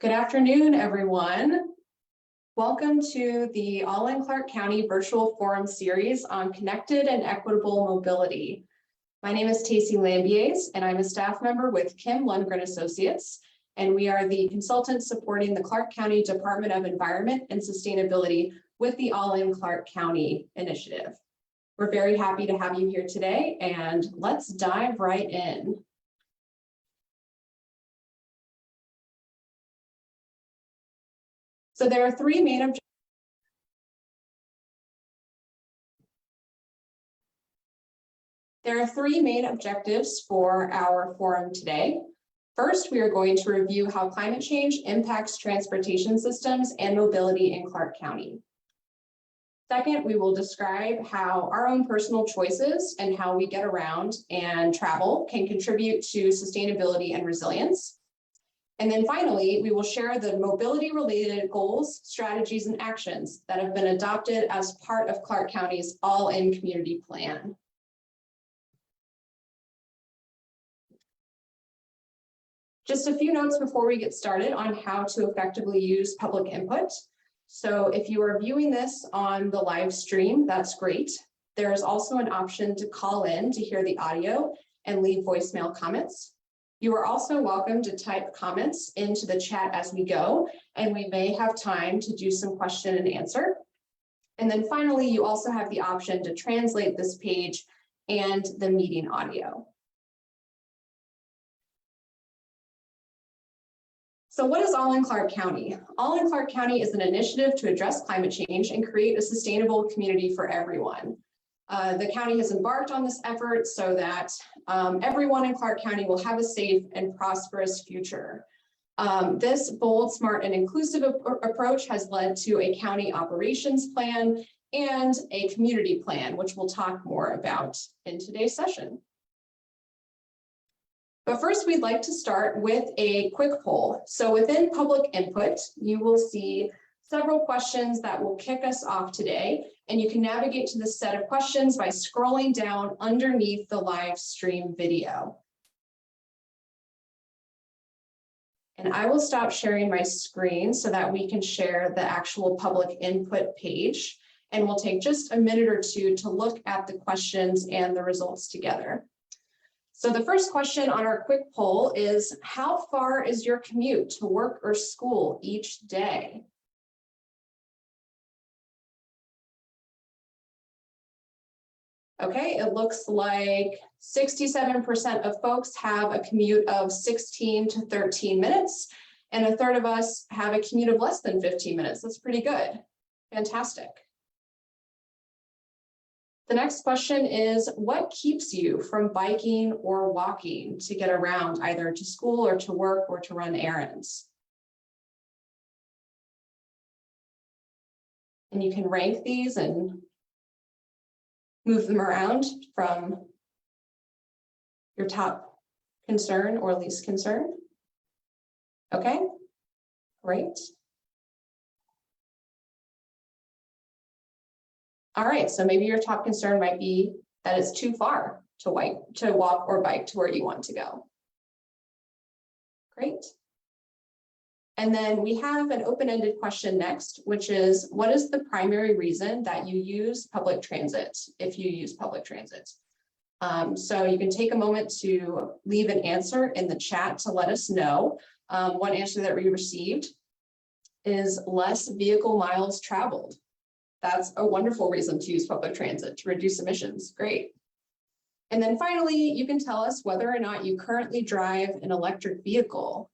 Good afternoon, everyone. Welcome to the All in Clark County Virtual Forum Series on Connected and Equitable Mobility. My name is Tacey Lambies, and I'm a staff member with Kim Lundgren Associates, and we are the consultants supporting the Clark County Department of Environment and Sustainability with the All in Clark County initiative. We're very happy to have you here today, and let's dive right in. So there are three main objectives for our forum today. First, we are going to review how climate change impacts transportation systems and mobility in Clark County. Second, we will describe how our own personal choices and how we get around and travel can contribute to sustainability and resilience. And then finally, we will share the mobility-related goals, strategies, and actions that have been adopted as part of Clark County's All-In Community Plan. Just a few notes before we get started on how to effectively use public input. So if you are viewing this on the live stream, that's great. There is also an option to call in to hear the audio and leave voicemail comments. You are also welcome to type comments into the chat as we go, and we may have time to do some question and answer. And then finally, you also have the option to translate this page and the meeting audio. So what is All in Clark County? All in Clark County is an initiative to address climate change and create a sustainable community for everyone. The county has embarked on this effort so that everyone in Clark County will have a safe and prosperous future. This bold, smart, and inclusive approach has led to a county operations plan and a community plan, which we'll talk more about in today's session. But first, we'd like to start with a quick poll. So within public input, you will see several questions that will kick us off today, and you can navigate to this set of questions by scrolling down underneath the live stream video. And I will stop sharing my screen so that we can share the actual public input page, and we'll take just a minute or two to look at the questions and the results together. So the first question on our quick poll is, how far is your commute to work or school each day? Okay, it looks like 67% of folks have a commute of 16 to 13 minutes, and a third of us have a commute of less than 15 minutes. That's pretty good. Fantastic. The next question is, what keeps you from biking or walking to get around either to school or to work or to run errands? And you can rank these and move them around from your top concern or least concern. Okay, great. All right, so maybe your top concern might be that it's too far to walk or bike to where you want to go. Great. And then we have an open-ended question next, which is, what is the primary reason that you use public transit, if you use public transit? So you can take a moment to leave an answer in the chat to let us know. One answer that we received is less vehicle miles traveled. That's a wonderful reason to use public transit, to reduce emissions. Great. And then finally, you can tell us whether or not you currently drive an electric vehicle.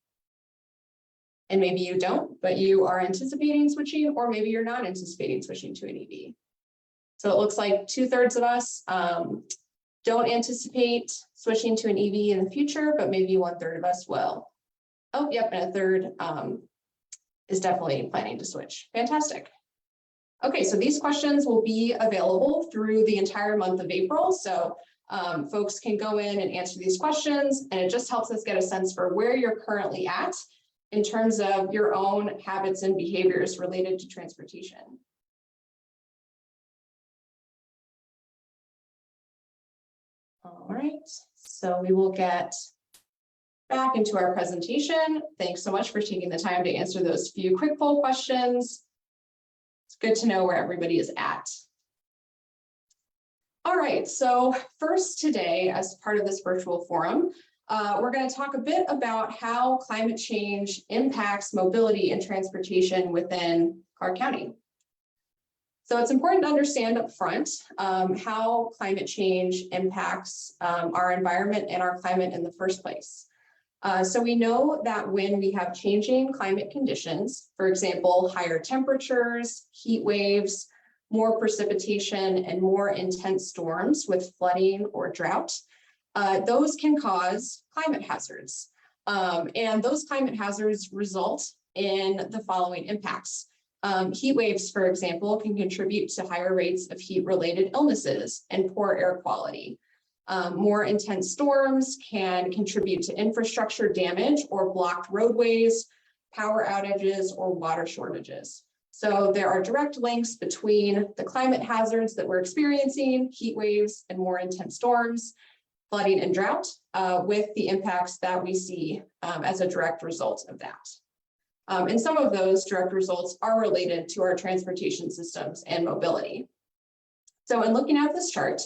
And maybe you don't, but you are anticipating switching, or maybe you're not anticipating switching to an EV. So it looks like 2/3 of us don't anticipate switching to an EV in the future, but maybe 1/3 of us will. Oh, yep, and a third is definitely planning to switch. Fantastic. Okay, so these questions will be available through the entire month of April. So folks can go in and answer these questions, and it just helps us get a sense for where you're currently at in terms of your own habits and behaviors related to transportation. All right, so we will get back into our presentation. Thanks so much for taking the time to answer those few quick poll questions. It's good to know where everybody is at. All right, so first today, as part of this virtual forum, we're going to talk a bit about how climate change impacts mobility and transportation within Clark County. So it's important to understand up front how climate change impacts our environment and our climate in the first place. So we know that when we have changing climate conditions, for example, higher temperatures, heat waves, more precipitation, and more intense storms with flooding or drought, those can cause climate hazards. And those climate hazards result in the following impacts. Heat waves, for example, can contribute to higher rates of heat-related illnesses and poor air quality. More intense storms can contribute to infrastructure damage or blocked roadways, power outages, or water shortages. So there are direct links between the climate hazards that we're experiencing, heat waves and more intense storms, flooding and drought, with the impacts that we see as a direct result of that. And some of those direct results are related to our transportation systems and mobility. So in looking at this chart,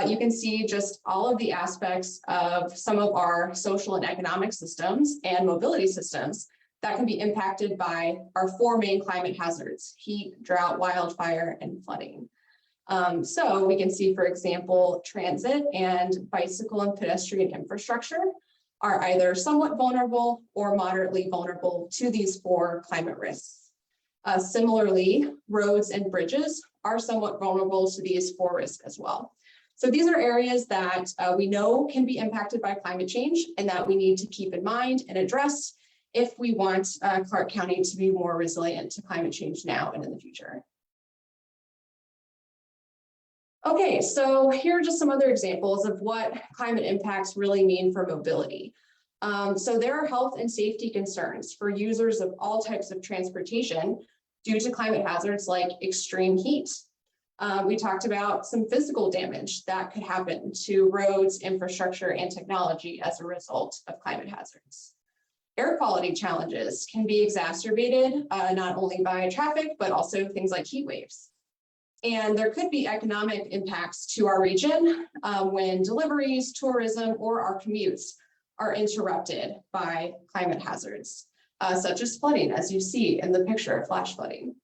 you can see just all of the aspects of some of our social and economic systems and mobility systems that can be impacted by our four main climate hazards: heat, drought, wildfire, and flooding. So we can see, for example, transit and bicycle and pedestrian infrastructure are either somewhat vulnerable or moderately vulnerable to these four climate risks. Similarly, roads and bridges are somewhat vulnerable to these four risks as well. So these are areas that we know can be impacted by climate change and that we need to keep in mind and address if we want Clark County to be more resilient to climate change now and in the future. Okay, so here are just some other examples of what climate impacts really mean for mobility. So there are health and safety concerns for users of all types of transportation due to climate hazards like extreme heat. We talked about some physical damage that could happen to roads, infrastructure, and technology as a result of climate hazards. Air quality challenges can be exacerbated not only by traffic, but also things like heat waves. And there could be economic impacts to our region when deliveries, tourism, or our commutes are interrupted by climate hazards, such as flooding, as you see in the picture, flash flooding.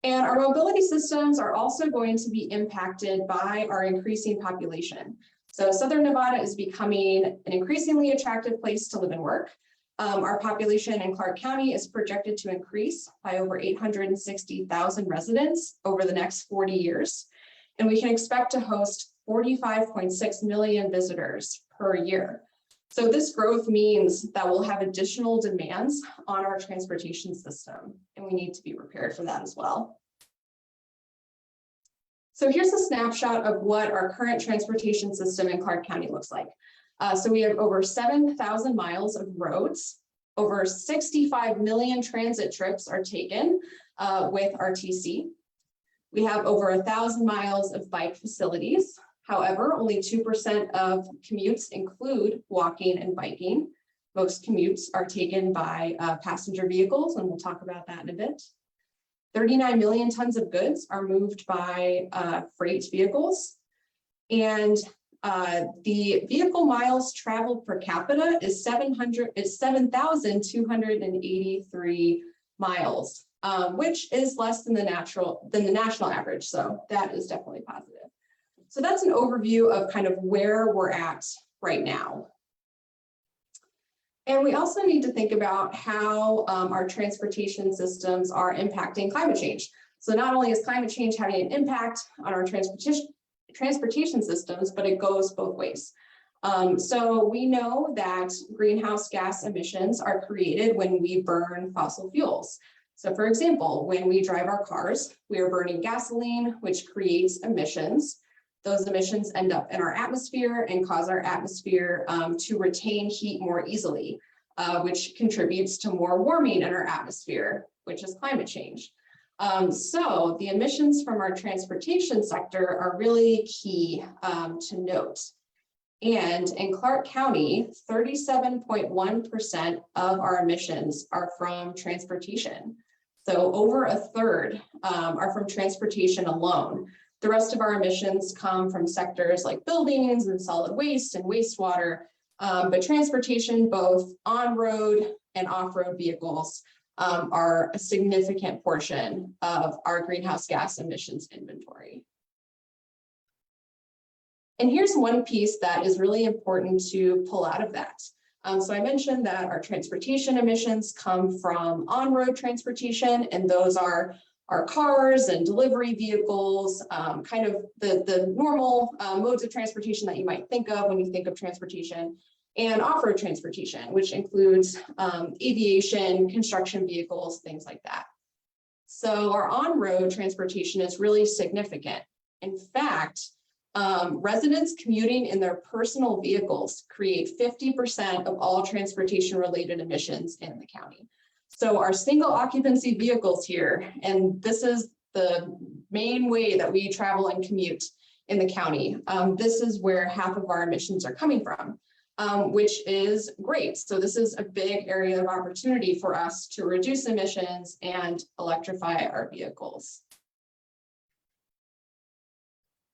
And our mobility systems are also going to be impacted by our increasing population. So Southern Nevada is becoming an increasingly attractive place to live and work. Our population in Clark County is projected to increase by over 860,000 residents over the next 40 years. And we can expect to host 45.6 million visitors per year. So this growth means that we'll have additional demands on our transportation system, and we need to be prepared for that as well. So here's a snapshot of what our current transportation system in Clark County looks like. So we have over 7,000 miles of roads, over 65 million transit trips are taken with RTC. We have over 1,000 miles of bike facilities. However, only 2% of commutes include walking and biking. Most commutes are taken by passenger vehicles, and we'll talk about that in a bit. 39 million tons of goods are moved by freight vehicles. And the vehicle miles traveled per capita is 7,283 miles, which is less than the national average. So that is definitely positive. So that's an overview of kind of where we're at right now. And we also need to think about how our transportation systems are impacting climate change. So not only is climate change having an impact on our transportation systems, but it goes both ways. So we know that greenhouse gas emissions are created when we burn fossil fuels. So for example, when we drive our cars, we are burning gasoline, which creates emissions. Those emissions end up in our atmosphere and cause our atmosphere to retain heat more easily, which contributes to more warming in our atmosphere, which is climate change. So the emissions from our transportation sector are really key to note. And in Clark County, 37.1% of our emissions are from transportation. So over a third are from transportation alone. The rest of our emissions come from sectors like buildings and solid waste and wastewater, but transportation, both on-road and off-road vehicles, are a significant portion of our greenhouse gas emissions inventory. And here's one piece that is really important to pull out of that. So I mentioned that our transportation emissions come from on-road transportation, and those are our cars and delivery vehicles, kind of the normal modes of transportation that you might think of when you think of transportation, and off-road transportation, which includes aviation, construction vehicles, things like that. So our on-road transportation is really significant. In fact, residents commuting in their personal vehicles create 50% of all transportation-related emissions in the county. So our single occupancy vehicles here, and this is the main way that we travel and commute in the county, this is where half of our emissions are coming from, which is great. So this is a big area of opportunity for us to reduce emissions and electrify our vehicles.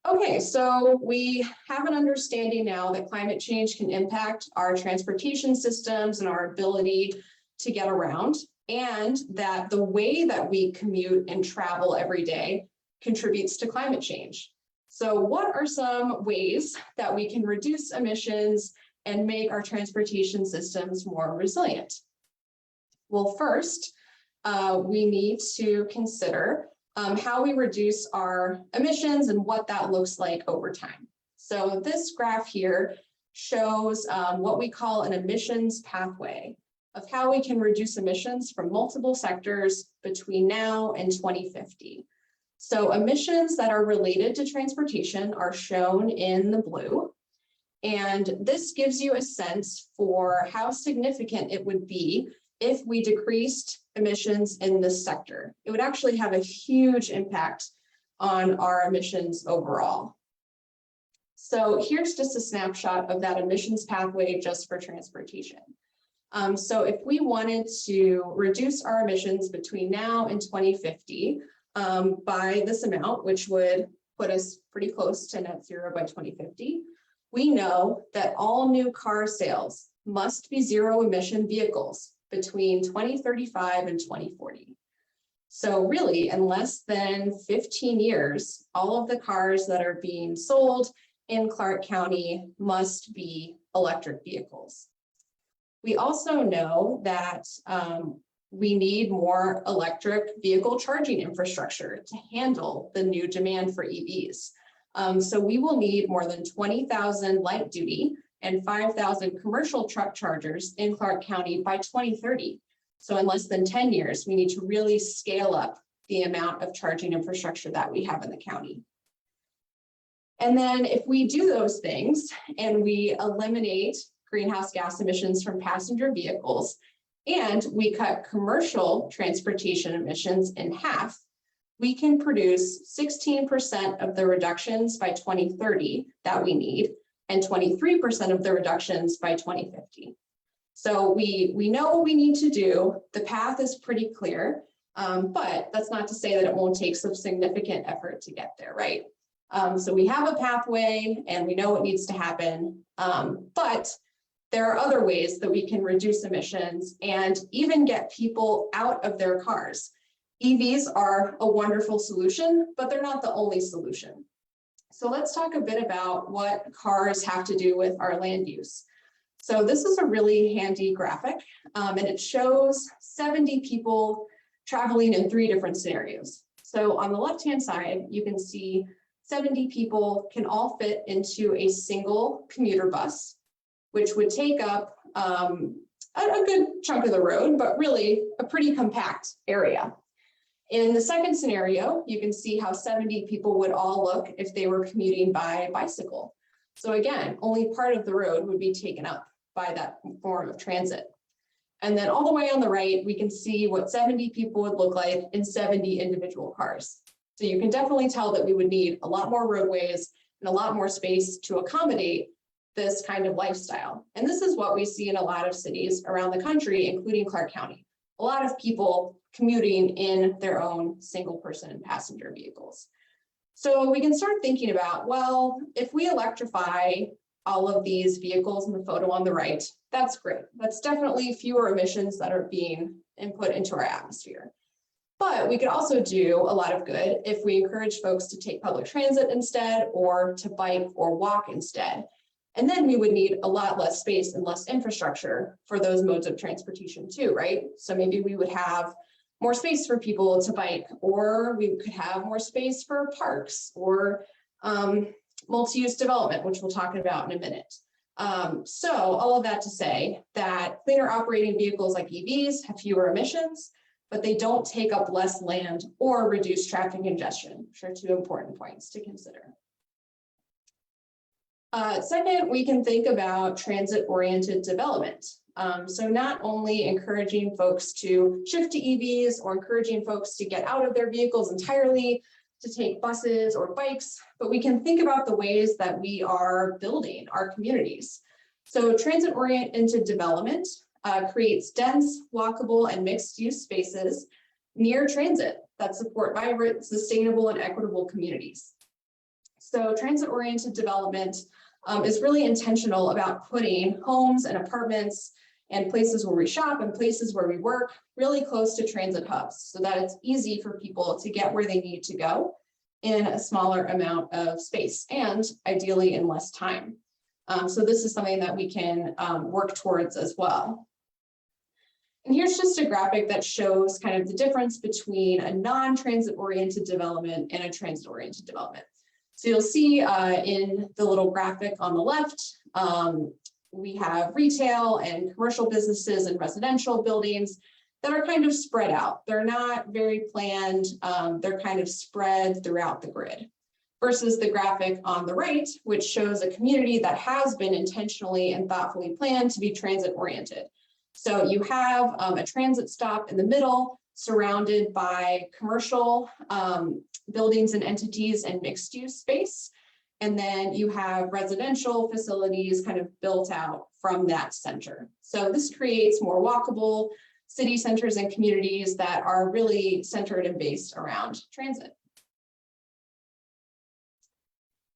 Okay, so we have an understanding now that climate change can impact our transportation systems and our ability to get around, and that the way that we commute and travel every day contributes to climate change. So what are some ways that we can reduce emissions and make our transportation systems more resilient? Well, first, we need to consider how we reduce our emissions and what that looks like over time. So this graph here shows what we call an emissions pathway of how we can reduce emissions from multiple sectors between now and 2050. So emissions that are related to transportation are shown in the blue. And this gives you a sense for how significant it would be if we decreased emissions in this sector. It would actually have a huge impact on our emissions overall. So here's just a snapshot of that emissions pathway just for transportation. So if we wanted to reduce our emissions between now and 2050 by this amount, which would put us pretty close to net zero by 2050, we know that all new car sales must be zero emission vehicles between 2035 and 2040. So really, in less than 15 years, all of the cars that are being sold in Clark County must be electric vehicles. We also know that we need more electric vehicle charging infrastructure to handle the new demand for EVs. So we will need more than 20,000 light duty and 5,000 commercial truck chargers in Clark County by 2030. So in less than 10 years, we need to really scale up the amount of charging infrastructure that we have in the county. And then if we do those things and we eliminate greenhouse gas emissions from passenger vehicles and we cut commercial transportation emissions in half, we can produce 16% of the reductions by 2030 that we need and 23% of the reductions by 2050. So we know what we need to do. The path is pretty clear, but that's not to say that it won't take some significant effort to get there, right? So we have a pathway and we know what needs to happen, but there are other ways that we can reduce emissions and even get people out of their cars. EVs are a wonderful solution, but they're not the only solution. So let's talk a bit about what cars have to do with our land use. So this is a really handy graphic, and it shows 70 people traveling in 3 different scenarios. So on the left-hand side, you can see 70 people can all fit into a single commuter bus, which would take up a good chunk of the road, but really a pretty compact area. In the second scenario, you can see how 70 people would all look if they were commuting by bicycle. So again, only part of the road would be taken up by that form of transit. And then all the way on the right, we can see what 70 people would look like in 70 individual cars. So you can definitely tell that we would need a lot more roadways and a lot more space to accommodate this kind of lifestyle. And this is what we see in a lot of cities around the country, including Clark County. A lot of people commuting in their own single person and passenger vehicles. So we can start thinking about, well, if we electrify all of these vehicles in the photo on the right, that's great. That's definitely fewer emissions that are being input into our atmosphere. But we could also do a lot of good if we encourage folks to take public transit instead, or to bike or walk instead. And then we would need a lot less space and less infrastructure for those modes of transportation too, right? So maybe we would have more space for people to bike, or we could have more space for parks or multi-use development, which we'll talk about in a minute. So all of that to say that cleaner operating vehicles like EVs have fewer emissions, but they don't take up less land or reduce traffic congestion, which are two important points to consider. Second, we can think about transit-oriented development. So not only encouraging folks to shift to EVs or encouraging folks to get out of their vehicles entirely, to take buses or bikes, but we can think about the ways that we are building our communities. So transit-oriented development creates dense, walkable, and mixed-use spaces near transit that support vibrant, sustainable, and equitable communities. So transit-oriented development is really intentional about putting homes and apartments and places where we shop and places where we work really close to transit hubs so that it's easy for people to get where they need to go in a smaller amount of space and ideally in less time. So this is something that we can work towards as well. And here's just a graphic that shows kind of the difference between a non-transit oriented development and a transit oriented development. So you'll see in the little graphic on the left, we have retail and commercial businesses and residential buildings that are kind of spread out. They're not very planned. They're kind of spread throughout the grid. Versus the graphic on the right, which shows a community that has been intentionally and thoughtfully planned to be transit oriented. So you have a transit stop in the middle, surrounded by commercial buildings and entities and mixed use space. And then you have residential facilities kind of built out from that center. So this creates more walkable city centers and communities that are really centered and based around transit.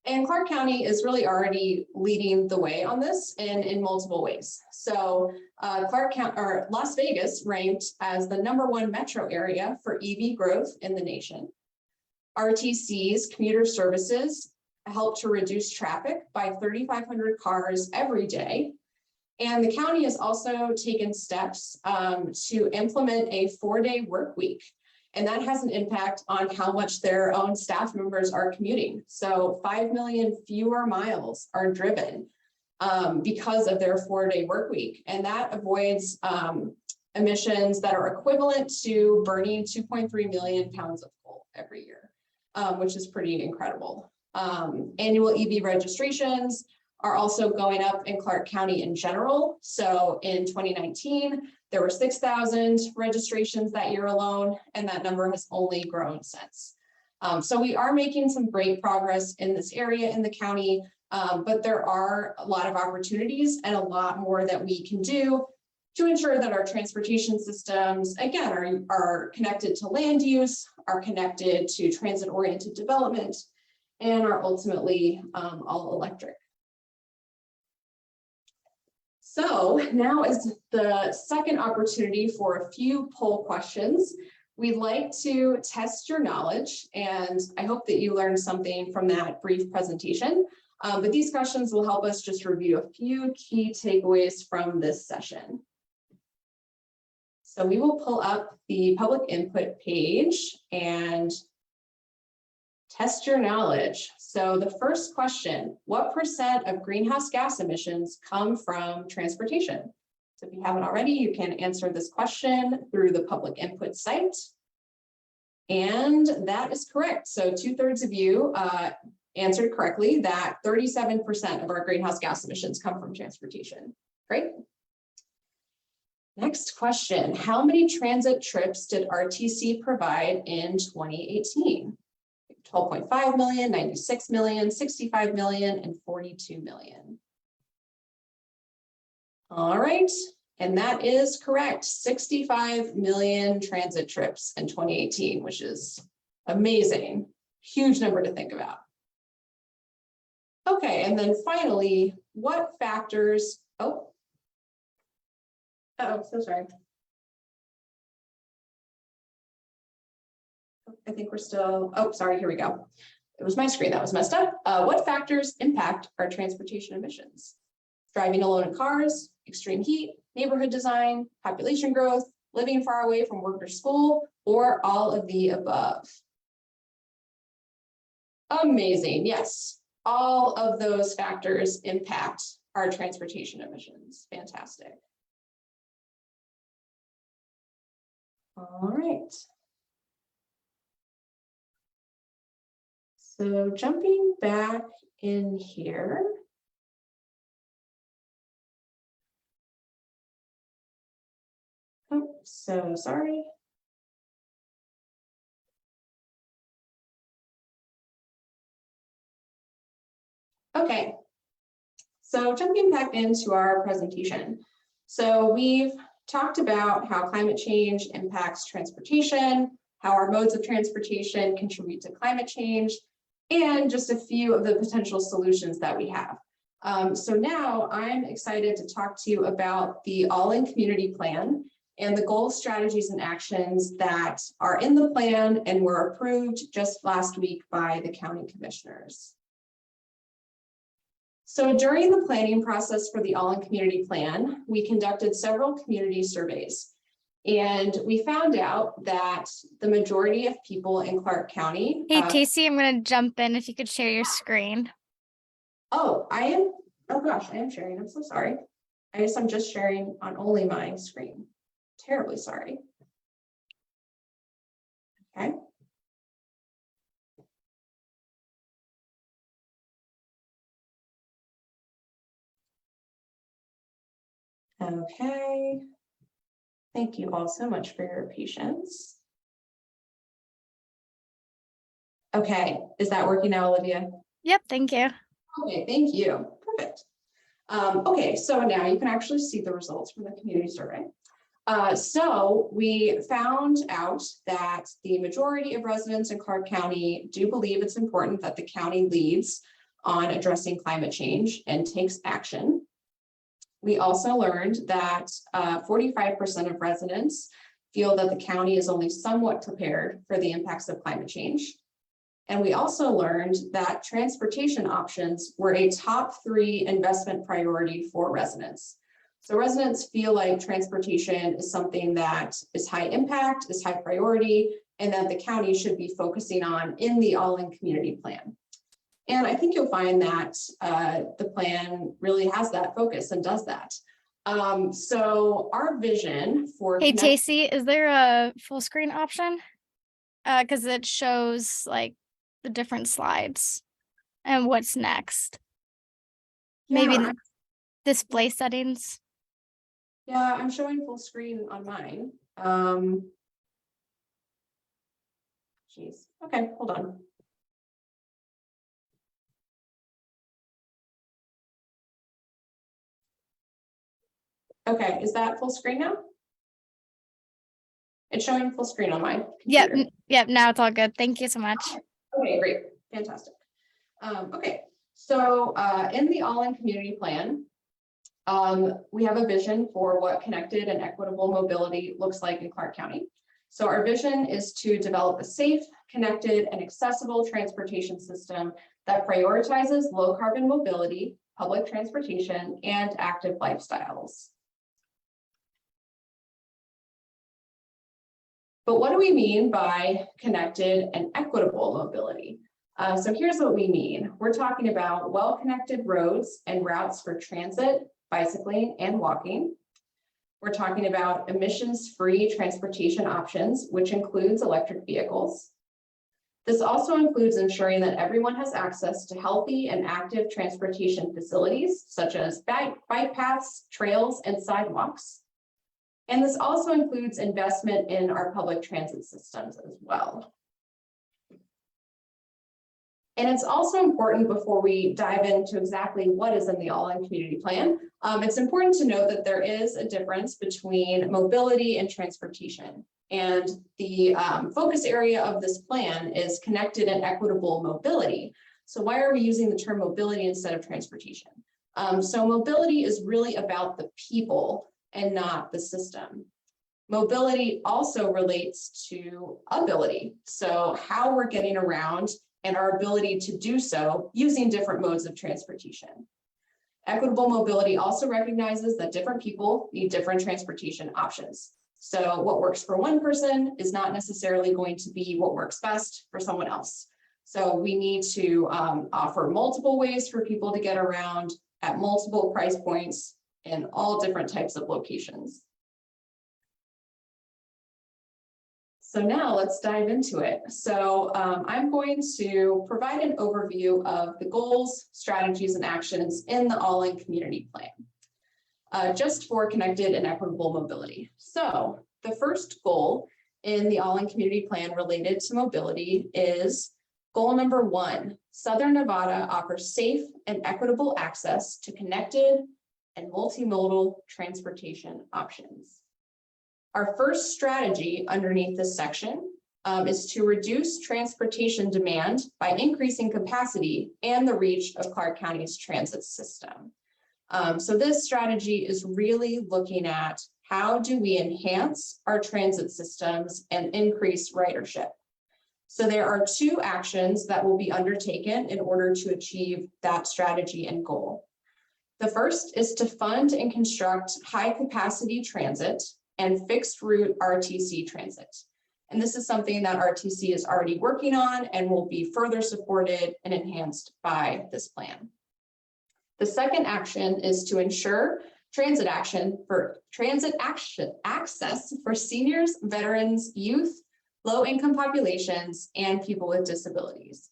And Clark County is really already leading the way on this in multiple ways. So Clark County, or Las Vegas, ranked as the #1 metro area for EV growth in the nation. RTC's commuter services help to reduce traffic by 3,500 cars every day. And the county has also taken steps to implement a 4-day work week. And that has an impact on how much their own staff members are commuting. So 5 million fewer miles are driven because of their 4-day work week. And that avoids emissions that are equivalent to burning 2.3 million pounds of coal every year, which is pretty incredible. Annual EV registrations are also going up in Clark County in general. So in 2019, there were 6,000 registrations that year alone, and that number has only grown since. So we are making some great progress in this area in the county, but there are a lot of opportunities and a lot more that we can do to ensure that our transportation systems, again, are connected to land use, are connected to transit-oriented development, and are ultimately all electric. So now is the second opportunity for a few poll questions. We'd like to test your knowledge, and I hope that you learned something from that brief presentation. But these questions will help us just review a few key takeaways from this session. So we will pull up the public input page and test your knowledge. So the first question, what % of greenhouse gas emissions come from transportation? So if you haven't already, you can answer this question through the public input site. And that is correct. So 2/3 of you answered correctly that 37% of our greenhouse gas emissions come from transportation. Great. Next question, how many transit trips did RTC provide in 2018? 12.5 million, 96 million, 65 million, and 42 million. All right, and that is correct. 65 million transit trips in 2018, which is amazing. Huge number to think about. Okay, and then finally, what factors, so sorry. I think we're still, sorry, here we go. It was my screen that was messed up. What factors impact our transportation emissions? Driving alone in cars, extreme heat, neighborhood design, population growth, living far away from work or school, or all of the above? Amazing, yes. All of those factors impact our transportation emissions. Fantastic. All right. So jumping back in here. Oh, so sorry. Okay, so jumping back into our presentation. So we've talked about how climate change impacts transportation, how our modes of transportation contribute to climate change, and just a few of the potential solutions that we have. So now I'm excited to talk to you about the All-In Community Plan and the goals, strategies, and actions that are in the plan and were approved just last week by the county commissioners. So during the planning process for the All-In Community Plan, we conducted several community surveys. And we found out that the majority of people in Clark County. Hey, Casey, I'm going to jump in if you could share your screen. Oh, I am. Oh gosh, I am sharing. I'm so sorry. I guess I'm just sharing on only my screen. Terribly sorry. Okay. Okay. Thank you all so much for your patience. Okay, is that working now, Olivia? Yep, thank you. Okay, thank you. Perfect. Okay, so now you can actually see the results from the community survey. So we found out that the majority of residents in Clark County do believe it's important that the county leads on addressing climate change and takes action. We also learned that 45% of residents feel that the county is only somewhat prepared for the impacts of climate change. And we also learned that transportation options were a top 3 investment priority for residents. So residents feel like transportation is something that is high impact, is high priority, and that the county should be focusing on in the All-In Community Plan. And I think you'll find that the plan really has that focus and does that. So our vision for— Hey, Casey, is there a full screen option? Because it shows like the different slides and what's next. Yeah. Maybe display settings. Yeah, I'm showing full screen on mine. Geez. Okay, hold on. Okay, is that full screen now? It's showing full screen on my computer. Yep, now it's all good. Thank you so much. Okay, great, fantastic. Okay, so in the All-In Community Plan, we have a vision for what connected and equitable mobility looks like in Clark County. So our vision is to develop a safe, connected, and accessible transportation system that prioritizes low carbon mobility, public transportation, and active lifestyles. But what do we mean by connected and equitable mobility? So here's what we mean. We're talking about well-connected roads and routes for transit, bicycling, and walking. We're talking about emissions-free transportation options, which includes electric vehicles. This also includes ensuring that everyone has access to healthy and active transportation facilities, such as bike paths, trails, and sidewalks. And this also includes investment in our public transit systems as well. And it's also important, before we dive into exactly what is in the all-in community plan, it's important to note that there is a difference between mobility and transportation. And the focus area of this plan is connected and equitable mobility. So why are we using the term mobility instead of transportation? So mobility is really about the people and not the system. Mobility also relates to ability. So how we're getting around and our ability to do so using different modes of transportation. Equitable mobility also recognizes that different people need different transportation options. So what works for one person is not necessarily going to be what works best for someone else. So we need to offer multiple ways for people to get around at multiple price points in all different types of locations. So now let's dive into it. So I'm going to provide an overview of the goals, strategies, and actions in the all-in community plan, just for connected and equitable mobility. So the first goal in the all-in community plan related to mobility is goal number 1. Southern Nevada offers safe and equitable access to connected and multimodal transportation options. Our first strategy underneath this section is to reduce transportation demand by increasing capacity and the reach of Clark County's transit system. So this strategy is really looking at how do we enhance our transit systems and increase ridership. So there are 2 actions that will be undertaken in order to achieve that strategy and goal. The first is to fund and construct high capacity transit and fixed route RTC transit. And this is something that RTC is already working on and will be further supported and enhanced by this plan. The second action is to ensure transit access for seniors, veterans, youth, low-income populations, and people with disabilities.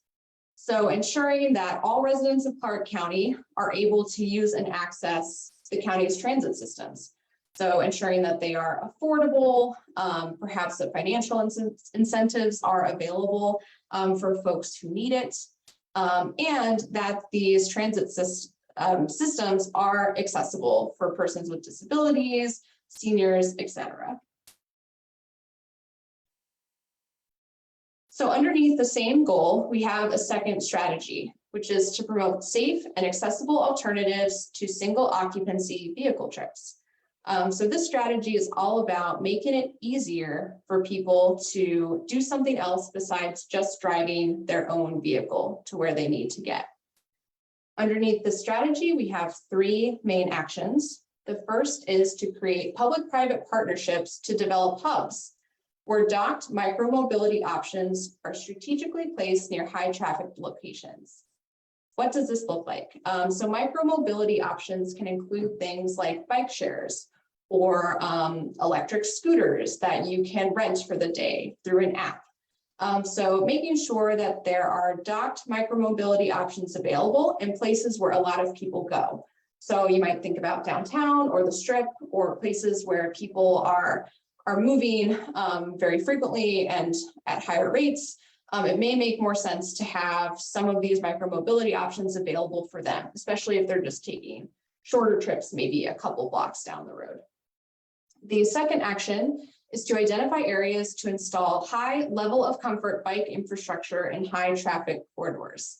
So ensuring that all residents of Clark County are able to use and access the county's transit systems. So ensuring that they are affordable, perhaps that financial incentives are available for folks who need it, and that these transit systems are accessible for persons with disabilities, seniors, etc. So underneath the same goal, we have a second strategy, which is to promote safe and accessible alternatives to single occupancy vehicle trips. So this strategy is all about making it easier for people to do something else besides just driving their own vehicle to where they need to get. Underneath the strategy, we have 3 main actions. The first is to create public-private partnerships to develop hubs where docked micromobility options are strategically placed near high traffic locations. What does this look like? So micromobility options can include things like bike shares or electric scooters that you can rent for the day through an app. So making sure that there are docked micromobility options available in places where a lot of people go. So you might think about downtown or the Strip or places where people are moving very frequently and at higher rates. It may make more sense to have some of these micromobility options available for them, especially if they're just taking shorter trips, maybe a couple blocks down the road. The second action is to identify areas to install high level of comfort bike infrastructure in high traffic corridors.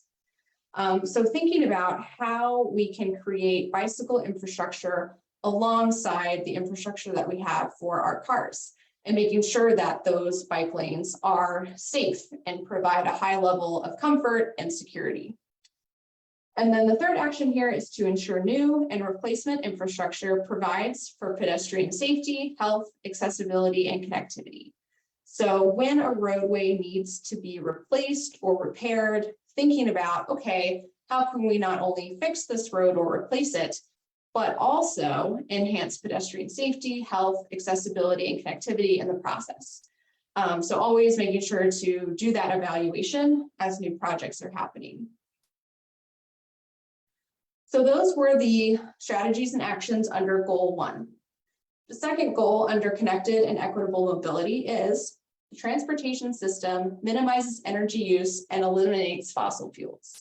So thinking about how we can create bicycle infrastructure alongside the infrastructure that we have for our cars, and making sure that those bike lanes are safe and provide a high level of comfort and security. And then the third action here is to ensure new and replacement infrastructure provides for pedestrian safety, health, accessibility, and connectivity. So when a roadway needs to be replaced or repaired, thinking about, okay, how can we not only fix this road or replace it, but also enhance pedestrian safety, health, accessibility, and connectivity in the process. So always making sure to do that evaluation as new projects are happening. So those were the strategies and actions under goal 1. The second goal under connected and equitable mobility is the transportation system minimizes energy use and eliminates fossil fuels.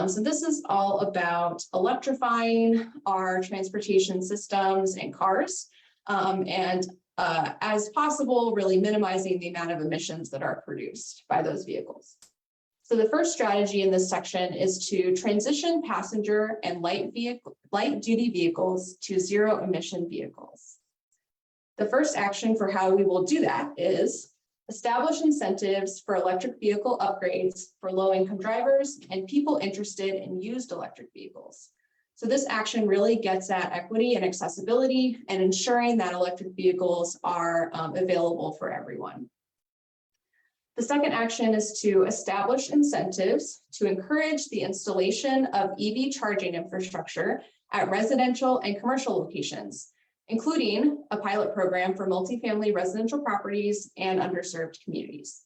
So this is all about electrifying our transportation systems and cars, and as possible, really minimizing the amount of emissions that are produced by those vehicles. So the first strategy in this section is to transition passenger and light duty vehicles to zero emission vehicles. The first action for how we will do that is establish incentives for electric vehicle upgrades for low-income drivers and people interested in used electric vehicles. So this action really gets at equity and accessibility and ensuring that electric vehicles are available for everyone. The second action is to establish incentives to encourage the installation of EV charging infrastructure at residential and commercial locations, including a pilot program for multifamily residential properties and underserved communities.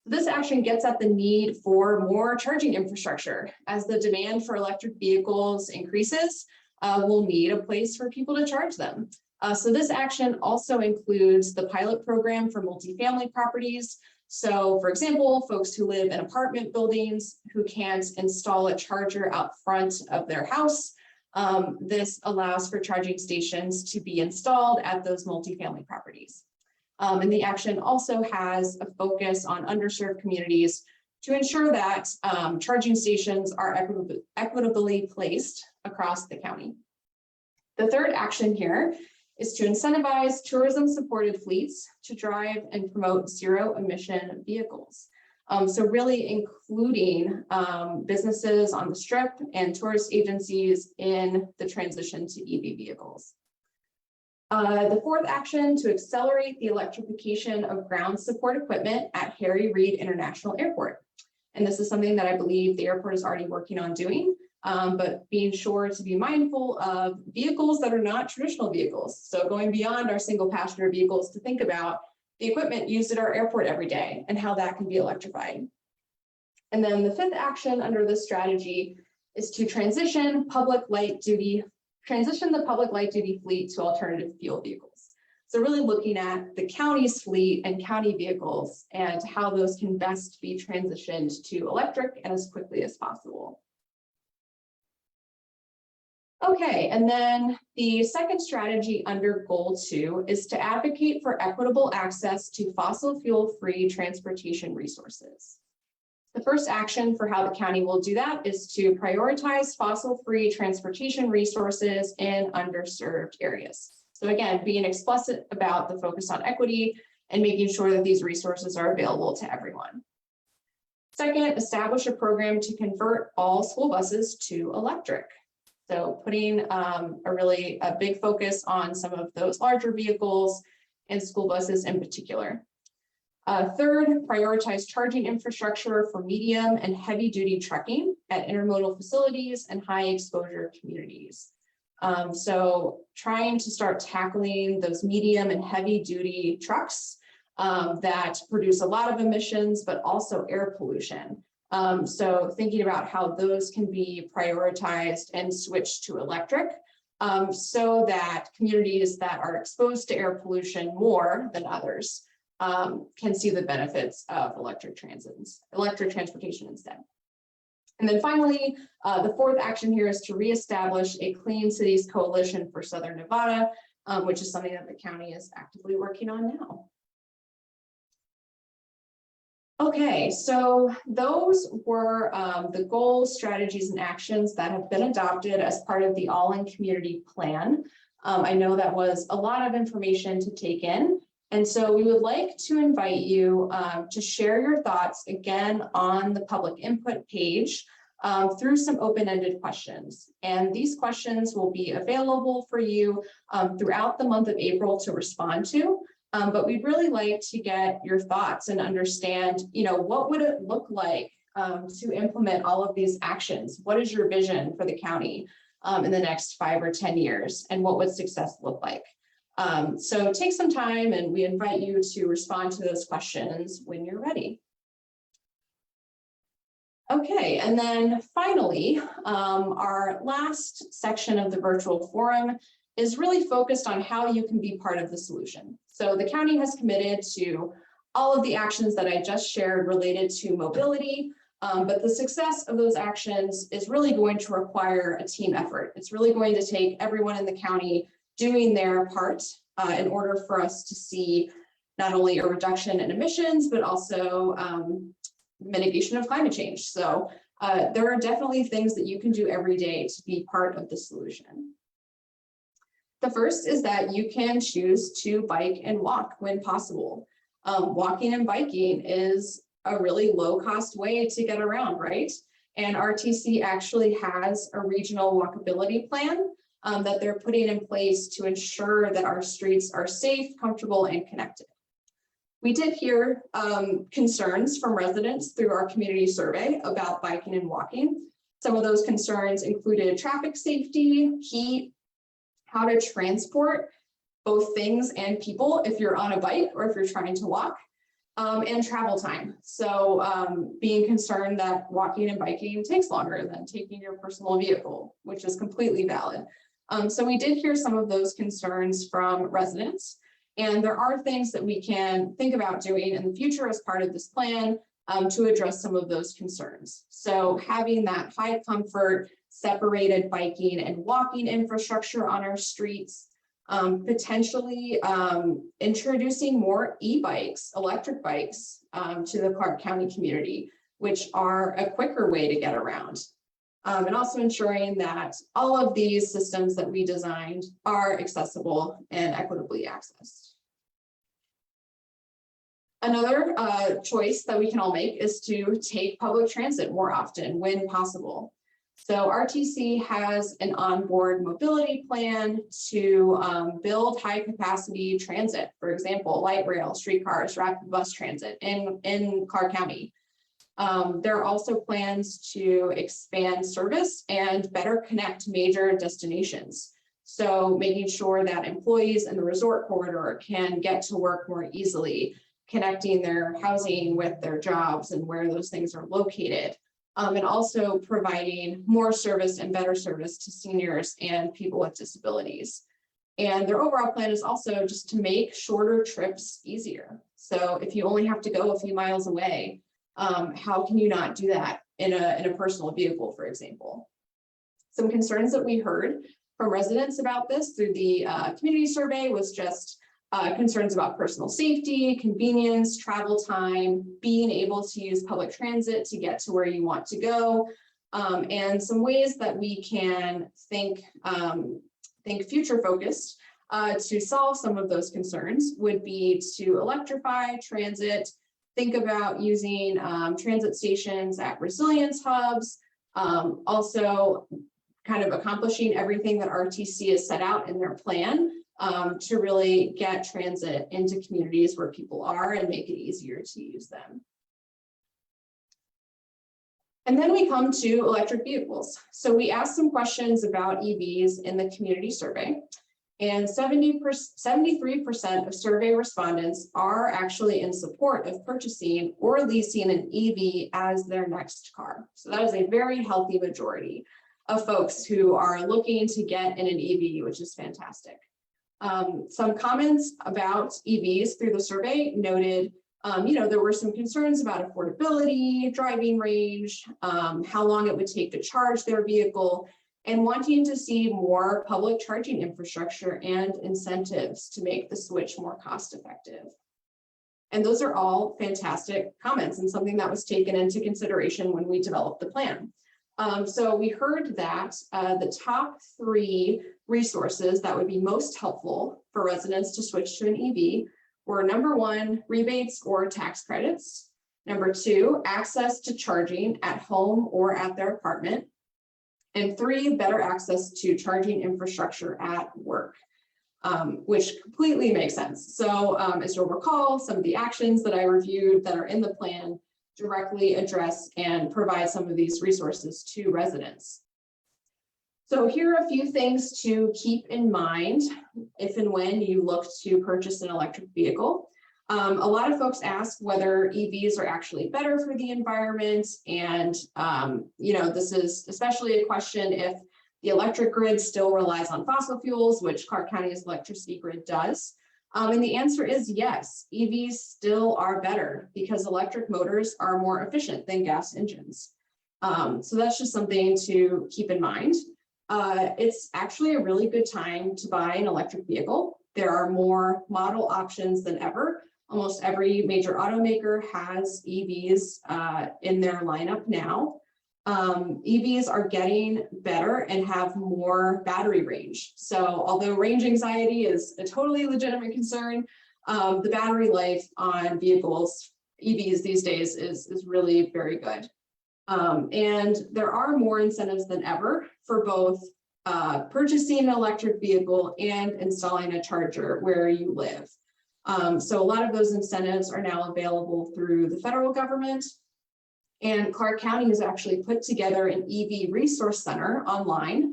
This action gets at the need for more charging infrastructure. As the demand for electric vehicles increases, we'll need a place for people to charge them. So this action also includes the pilot program for multifamily properties. So for example, folks who live in apartment buildings who can't install a charger out front of their house, this allows for charging stations to be installed at those multifamily properties. And the action also has a focus on underserved communities to ensure that charging stations are equitably placed across the county. The third action here is to incentivize tourism-supported fleets to drive and promote zero-emission vehicles. So really including businesses on the Strip and tourist agencies in the transition to EV vehicles. The fourth action, to accelerate the electrification of ground support equipment at Harry Reid International Airport. And this is something that I believe the airport is already working on doing, but being sure to be mindful of vehicles that are not traditional vehicles. So going beyond our single passenger vehicles to think about the equipment used at our airport every day and how that can be electrified. And then the fifth action under this strategy is to transition the public light duty fleet to alternative fuel vehicles. So really looking at the county's fleet and county vehicles and how those can best be transitioned to electric and as quickly as possible. Okay, and then the second strategy under goal 2 is to advocate for equitable access to fossil fuel-free transportation resources. The first action for how the county will do that is to prioritize fossil-free transportation resources in underserved areas. So again, being explicit about the focus on equity and making sure that these resources are available to everyone. Second, establish a program to convert all school buses to electric. So putting a big focus on some of those larger vehicles and school buses in particular. Third, prioritize charging infrastructure for medium and heavy duty trucking at intermodal facilities and high exposure communities. So trying to start tackling those medium and heavy duty trucks that produce a lot of emissions, but also air pollution. So thinking about how those can be prioritized and switched to electric so that communities that are exposed to air pollution more than others can see the benefits of electric transportation instead. And then finally, the fourth action here is to reestablish a Clean Cities Coalition for Southern Nevada, which is something that the county is actively working on now. Okay, so those were the goals, strategies, and actions that have been adopted as part of the All-In Community Plan. I know that was a lot of information to take in. And so we would like to invite you to share your thoughts again on the public input page through some open-ended questions. And these questions will be available for you throughout the month of April to respond to. But we'd really like to get your thoughts and understand, what would it look like to implement all of these actions? What is your vision for the county in the next 5 or 10 years? And what would success look like? So take some time and we invite you to respond to those questions when you're ready. Okay, and then finally, our last section of the virtual forum is really focused on how you can be part of the solution. So the county has committed to all of the actions that I just shared related to mobility. But the success of those actions is really going to require a team effort. It's really going to take everyone in the county doing their part in order for us to see not only a reduction in emissions, but also mitigation of climate change. So there are definitely things that you can do every day to be part of the solution. The first is that you can choose to bike and walk when possible. Walking and biking is a really low-cost way to get around, right? And RTC actually has a regional walkability plan that they're putting in place to ensure that our streets are safe, comfortable, and connected. We did hear concerns from residents through our community survey about biking and walking. Some of those concerns included traffic safety, heat, how to transport both things and people if you're on a bike or if you're trying to walk, and travel time. So being concerned that walking and biking takes longer than taking your personal vehicle, which is completely valid. So we did hear some of those concerns from residents. And there are things that we can think about doing in the future as part of this plan to address some of those concerns. So having that high comfort, separated biking and walking infrastructure on our streets, potentially introducing more e-bikes, electric bikes to the Clark County community, which are a quicker way to get around. And also ensuring that all of these systems that we designed are accessible and equitably accessed. Another choice that we can all make is to take public transit more often when possible. So RTC has an onboard mobility plan to build high capacity transit, for example, light rail, streetcars, rapid bus transit in Clark County. There are also plans to expand service and better connect major destinations. So making sure that employees in the resort corridor can get to work more easily, connecting their housing with their jobs and where those things are located. And also providing more service and better service to seniors and people with disabilities. And their overall plan is also just to make shorter trips easier. So if you only have to go a few miles away, how can you not do that in a personal vehicle, for example? Some concerns that we heard from residents about this through the community survey was just concerns about personal safety, convenience, travel time, being able to use public transit to get to where you want to go, and some ways that we can think future focused to solve some of those concerns would be to electrify transit, think about using transit stations at resilience hubs, also kind of accomplishing everything that RTC has set out in their plan to really get transit into communities where people are and make it easier to use them. And then we come to electric vehicles. So we asked some questions about EVs in the community survey, and 73% of survey respondents are actually in support of purchasing or leasing an EV as their next car. So that is a very healthy majority of folks who are looking to get in an EV, which is fantastic. Some comments about EVs through the survey noted, there were some concerns about affordability, driving range, how long it would take to charge their vehicle, and wanting to see more public charging infrastructure and incentives to make the switch more cost effective. And those are all fantastic comments and something that was taken into consideration when we developed the plan. So we heard that the top 3 resources that would be most helpful for residents to switch to an EV were: number 1, rebates or tax credits; number 2, access to charging at home or at their apartment; and 3, better access to charging infrastructure at work, which completely makes sense. So as you'll recall, some of the actions that I reviewed that are in the plan directly address and provide some of these resources to residents. So here are a few things to keep in mind if and when you look to purchase an electric vehicle. A lot of folks ask whether EVs are actually better for the environment. And, this is especially a question if the electric grid still relies on fossil fuels, which Clark County's electricity grid does. And the answer is yes, EVs still are better because electric motors are more efficient than gas engines. So that's just something to keep in mind. It's actually a really good time to buy an electric vehicle. There are more model options than ever. Almost every major automaker has EVs in their lineup now. EVs are getting better and have more battery range. So although range anxiety is a totally legitimate concern, the battery life on vehicles, EVs these days is really very good. And there are more incentives than ever for both purchasing an electric vehicle and installing a charger where you live. So a lot of those incentives are now available through the federal government. And Clark County has actually put together an EV resource center online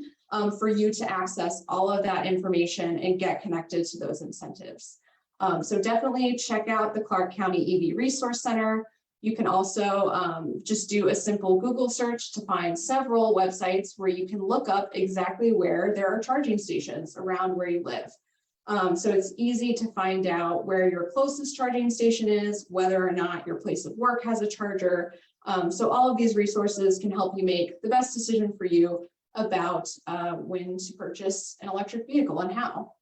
for you to access all of that information and get connected to those incentives. So definitely check out the Clark County EV Resource Center. You can also just do a simple Google search to find several websites where you can look up exactly where there are charging stations around where you live. So it's easy to find out where your closest charging station is, whether or not your place of work has a charger. So all of these resources can help you make the best decision for you about when to purchase an electric vehicle and how.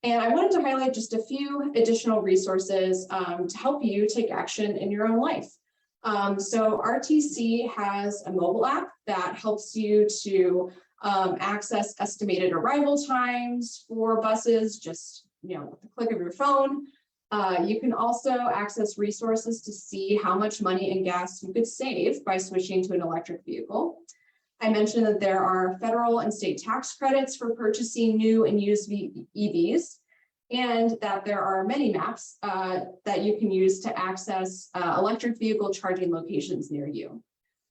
And I wanted to highlight just a few additional resources to help you take action in your own life. So RTC has a mobile app that helps you to access estimated arrival times for buses, just with the click of your phone. You can also access resources to see how much money and gas you could save by switching to an electric vehicle. I mentioned that there are federal and state tax credits for purchasing new and used EVs, and that there are many maps that you can use to access electric vehicle charging locations near you.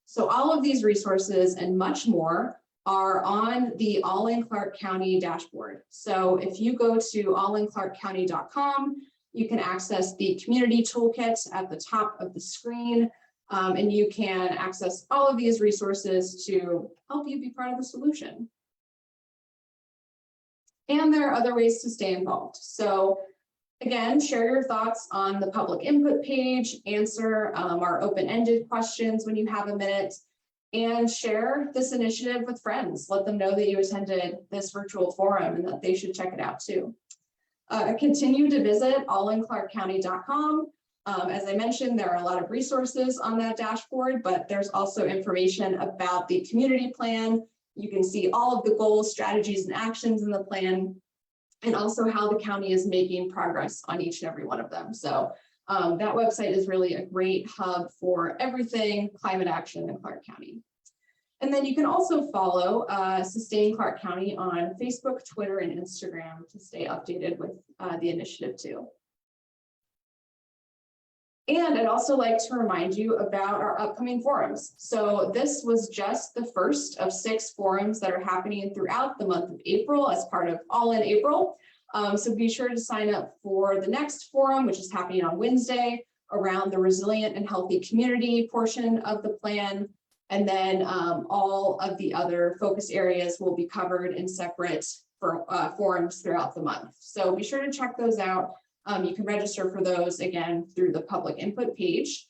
So all of these resources and much more are on the All in Clark County dashboard. So if you go to allinclarkcounty.com, you can access the community toolkit at the top of the screen. And you can access all of these resources to help you be part of the solution. And there are other ways to stay involved. So again, share your thoughts on the public input page, answer our open-ended questions when you have a minute, and share this initiative with friends. Let them know that you attended this virtual forum and that they should check it out too. Continue to visit allinclarkcounty.com. As I mentioned, there are a lot of resources on that dashboard, but there's also information about the community plan. You can see all of the goals, strategies, and actions in the plan, and also how the county is making progress on each and every one of them. So that website is really a great hub for everything climate action in Clark County. And then you can also follow Sustain Clark County on Facebook, Twitter, and Instagram to stay updated with the initiative too. And I'd also like to remind you about our upcoming forums. So this was just the first of 6 forums that are happening throughout the month of April as part of All in April. So be sure to sign up for the next forum, which is happening on Wednesday, around the resilient and healthy community portion of the plan. And then all of the other focus areas will be covered in separate forums throughout the month. So be sure to check those out. You can register for those again through the public input page.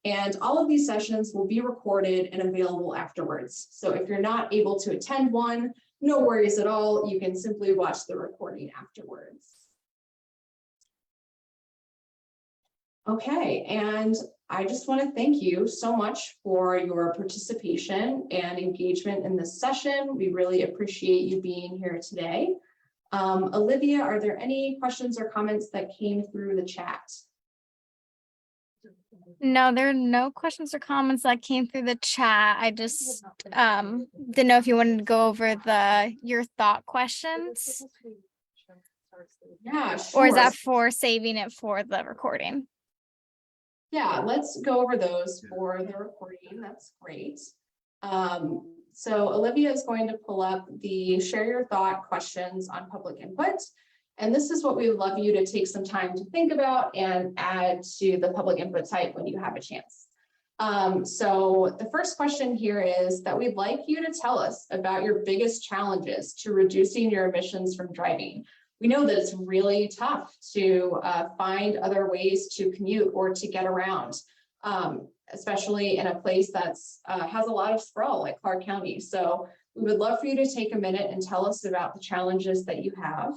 And all of these sessions will be recorded and available afterwards. So if you're not able to attend one, no worries at all. You can simply watch the recording afterwards. Okay, and I just want to thank you so much for your participation and engagement in this session. We really appreciate you being here today. Olivia, are there any questions or comments that came through the chat? No, there are no questions or comments that came through the chat. I just didn't know if you wanted to go over your thought questions. Yeah, sure. Or is that for saving it for the recording? Yeah, let's go over those for the recording. That's great. So Olivia is going to pull up the share your thought questions on public input. And this is what we would love you to take some time to think about and add to the public input site when you have a chance. So the first question here is that we'd like you to tell us about your biggest challenges to reducing your emissions from driving. We know that it's really tough to find other ways to commute or to get around, especially in a place that's has a lot of sprawl like Clark County. So we would love for you to take a minute and tell us about the challenges that you have.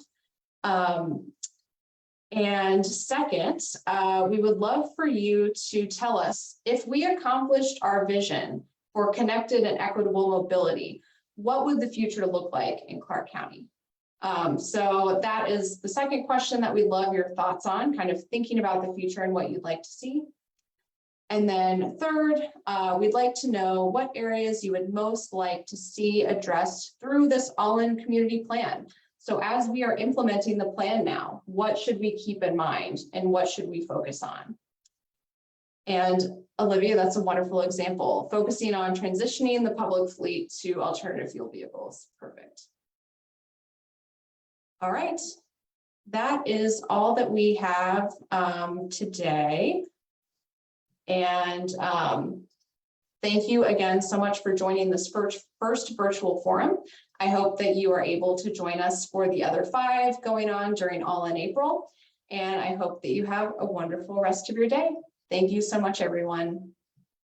And second, we would love for you to tell us, if we accomplished our vision for connected and equitable mobility, what would the future look like in Clark County? So that is the second question that we'd love your thoughts on, kind of thinking about the future and what you'd like to see. And then third, we'd like to know what areas you would most like to see addressed through this all-in community plan. So as we are implementing the plan now, what should we keep in mind and what should we focus on? And Olivia, that's a wonderful example, focusing on transitioning the public fleet to alternative fuel vehicles. Perfect. All right, that is all that we have today. And thank you again so much for joining this first virtual forum. I hope that you are able to join us for the other 5 going on during All in April. And I hope that you have a wonderful rest of your day. Thank you so much, everyone.